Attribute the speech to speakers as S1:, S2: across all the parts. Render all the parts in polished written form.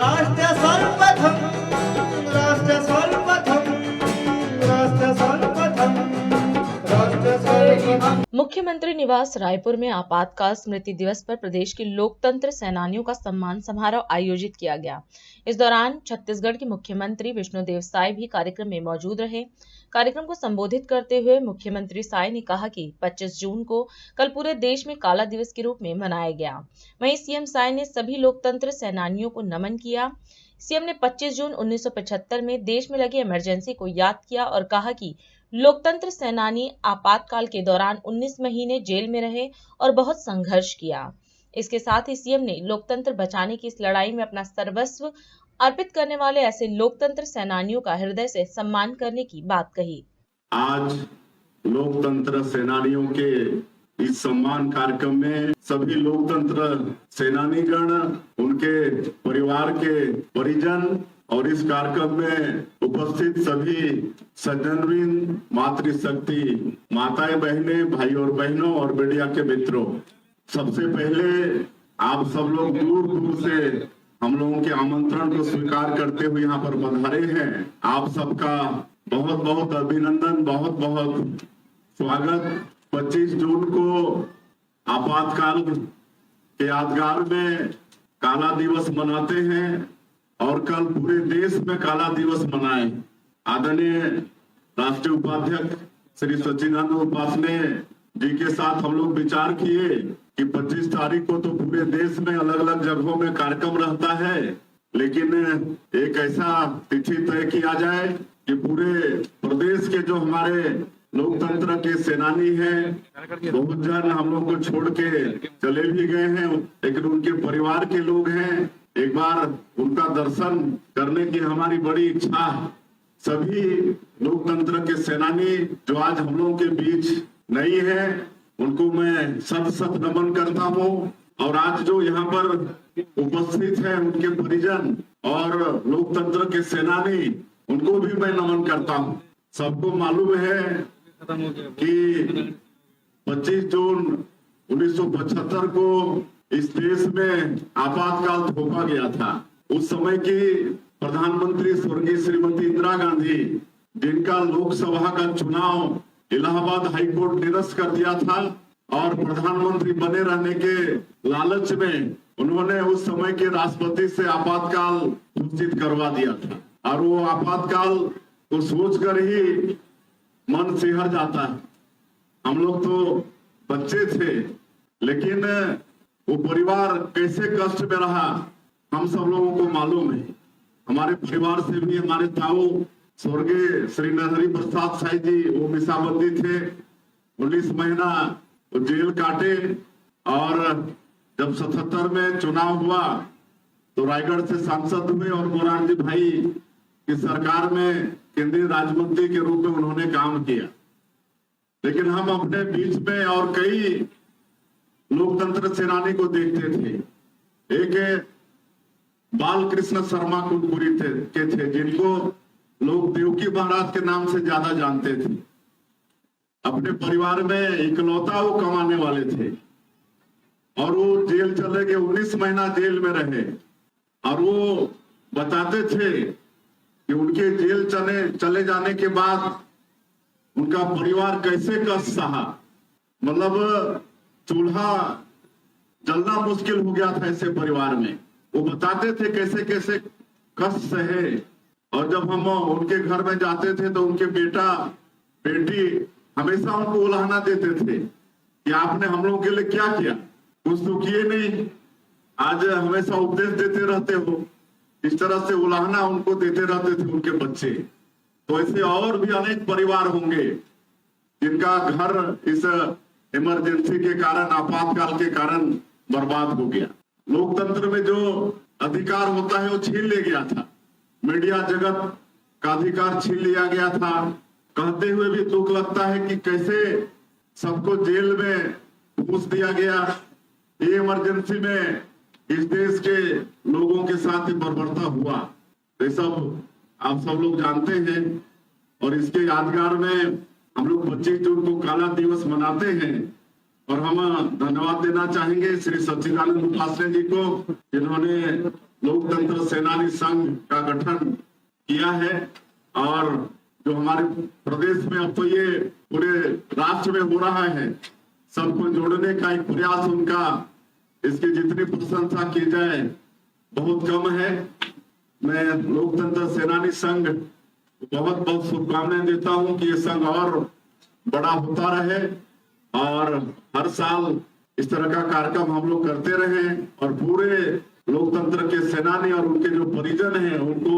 S1: राष्ट्र सर्वप्रथम राष्ट्र सर्वप्रथम राष्ट्र सर्वप्रथम राष्ट्र सर्वप्रथम।
S2: मुख्यमंत्री निवास रायपुर में आपातकाल स्मृति दिवस पर प्रदेश के लोकतंत्र सेनानियों का सम्मान समारोह आयोजित किया गया। इस दौरान छत्तीसगढ़ के मुख्यमंत्री विष्णुदेव साय भी कार्यक्रम में मौजूद रहे। कार्यक्रम को संबोधित करते हुए मुख्यमंत्री साय ने कहा कि 25 जून को कल पूरे देश में काला दिवस के रूप में मनाया गया। वहीं सीएम साय ने सभी लोकतंत्र सेनानियों को नमन किया। सीएम ने 25 जून 1975 में देश में लगी इमरजेंसी को याद किया और कहा कि लोकतंत्र सेनानी आपातकाल के दौरान 19 महीने जेल में रहे और बहुत संघर्ष किया। इसके साथ ही सीएम ने लोकतंत्र बचाने की इस लड़ाई में अपना सर्वस्व अर्पित करने वाले ऐसे लोकतंत्र सेनानियों का हृदय से सम्मान करने की बात कही।
S3: आज लोकतंत्र सेनानियों के इस सम्मान कार्यक्रम में सभी लोकतंत्र सेनानीगण, उनके परिवार के परिजन और इस कार्यक्रम में उपस्थित सभी सज्जनवृंद, मातृशक्ति, माताएं, बहनें, भाई और बहनों और मीडिया के मित्रों, सबसे पहले आप सब लोग दूर दूर से हम लोगों के आमंत्रण को स्वीकार करते हुए यहाँ पर पधारे हैं। आप सबका बहुत बहुत अभिनंदन, बहुत बहुत स्वागत। 25 जून को आपातकाल के यादगार में काला दिवस मनाते हैं और कल पूरे देश में काला दिवस मनाए। आदरणीय राष्ट्रीय उपाध्यक्ष श्री सच्चिदानंद उपासने जी के साथ हम लोग विचार किए कि 25 तारीख को तो पूरे देश में अलग अलग जगहों में कार्यक्रम रहता है, लेकिन एक ऐसा तिथि तय किया जाए कि पूरे प्रदेश के जो हमारे लोकतंत्र के सेनानी हैं, बहुत जन हम लोग को छोड़ के चले भी गए हैं, लेकिन उनके परिवार के लोग हैं, एक बार उनका दर्शन करने की हमारी बड़ी इच्छा। सभी लोकतंत्र के सेनानी जो आज हम लोगों के बीच नहीं है, उनको मैं शत शत नमन करता हूँ। और आज जो यहाँ पर उपस्थित है उनके परिजन और लोकतंत्र के सेनानी, उनको भी मैं नमन करता हूँ। सबको मालूम है कि 25 जून 1975 को इस देश में आपातकाल थोपा गया था। उस समय की प्रधानमंत्री स्वर्गीय श्रीमती इंदिरा गांधी, जिनका लोकसभा का चुनाव इलाहाबाद हाईकोर्ट निरस्त कर दिया था और प्रधानमंत्री बने रहने के लालच में उन्होंने उस समय के राष्ट्रपति से आपातकाल घोषित करवा दिया था। और वो आपातकाल को सोचकर ही मन सिहर जाता है। हम लोग तो बच्चे थे, लेकिन वो परिवार कैसे कष्ट में रहा हम सब लोगों को मालूम है। हमारे परिवार से भी हमारे ताऊ स्वर्गीय श्री नरहरि प्रसाद साई जी, वो मिसाबंदी थे, 19 महीना वो जेल काटे। और जब 77 में चुनाव हुआ तो रायगढ़ से सांसद हुए और मोरारजी भाई की सरकार में केंद्रीय राज्य मंत्री के रूप में उन्होंने काम किया। लेकिन हम अपने बीच में और कई लोकतंत्र सेनानी को देखते थे। एक बाल कृष्ण शर्मा कुनपुरी थे, जिनको लोग देवकी महाराज के नाम से ज्यादा जानते थे। अपने परिवार में इकलौता वो कमाने वाले थे और वो जेल चले गए, 19 महीना जेल में रहे। और वो बताते थे कि उनके जेल चले जाने के बाद उनका परिवार कैसे कष्ट सहा। मतलब चूल्हा जलना मुश्किल हो गया था ऐसे परिवार में। वो बताते थे कैसे कैसे कष्ट सहे। और जब हम उनके घर में जाते थे तो उनके बेटा बेटी हमेशा उनको उलाहना देते थे कि आपने हम लोगों के लिए क्या किया, कुछ तो किए नहीं, आज हमेशा उपदेश देते रहते हो। इस तरह से उलाहना उनको देते रहते थे उनके बच्चे। तो ऐसे और भी अनेक परिवार होंगे जिनका घर इस इमरजेंसी के कारण, आपातकाल के कारण बर्बाद हो गया। लोकतंत्र में जो अधिकार होता है वो छीन ले गया था। मीडिया जगत का अधिकार छीन लिया गया था। कहते हुए भी दुख लगता है कि कैसे सबको जेल में घूस दिया गया। ये इमरजेंसी में इस देश के लोगों के साथ ही बर्बरता हुआ। ये सब आप सब लोग जानते हैं। और इसके यादगार में हम लोग 25 जून को काला दिवस मनाते हैं। और हम धन्यवाद देना चाहेंगे श्री सच्चिदानंद उपासने जी को, जिन्होंने लोकतंत्र सेनानी संघ का गठन किया है। और जो हमारे प्रदेश में अब तो ये पूरे राष्ट्र में हो रहा है, सबको जोड़ने का एक प्रयास उनका, इसकी जितनी प्रशंसा की जाए बहुत कम है। मैं लोकतंत्र सेनानी संघ बहुत बहुत शुभकामनाएं देता हूं कि ये संघ और बड़ा होता रहे और हर साल इस तरह का कार्यक्रम हम लोग करते रहें और पूरे लोकतंत्र के सेनानी और उनके जो परिजन हैं उनको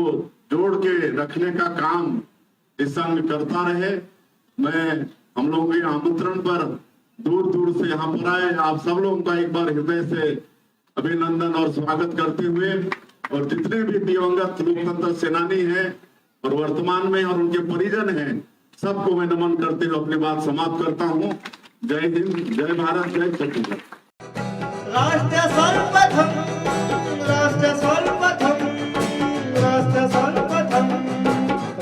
S3: जोड़ के रखने का काम इस संघ करता रहे। मैं हम लोगों के आमंत्रण पर दूर दूर से यहाँ पर आए आप सब लोगों का एक बार हृदय से अभिनंदन और स्वागत करते हुए, और जितने भी दिवंगत लोकतंत्र सेनानी हैं और वर्तमान में और उनके परिजन हैं, सबको मैं नमन करते हुए अपनी बात समाप्त करता हूँ। जय हिंद, जय भारत, जय छत्तीसगढ़।
S1: राष्ट्र सर्वप्रथम, राष्ट्र सर्वप्रथम, राष्ट्र सर्वप्रथम,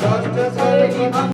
S1: राष्ट्र सर्वप्रथम।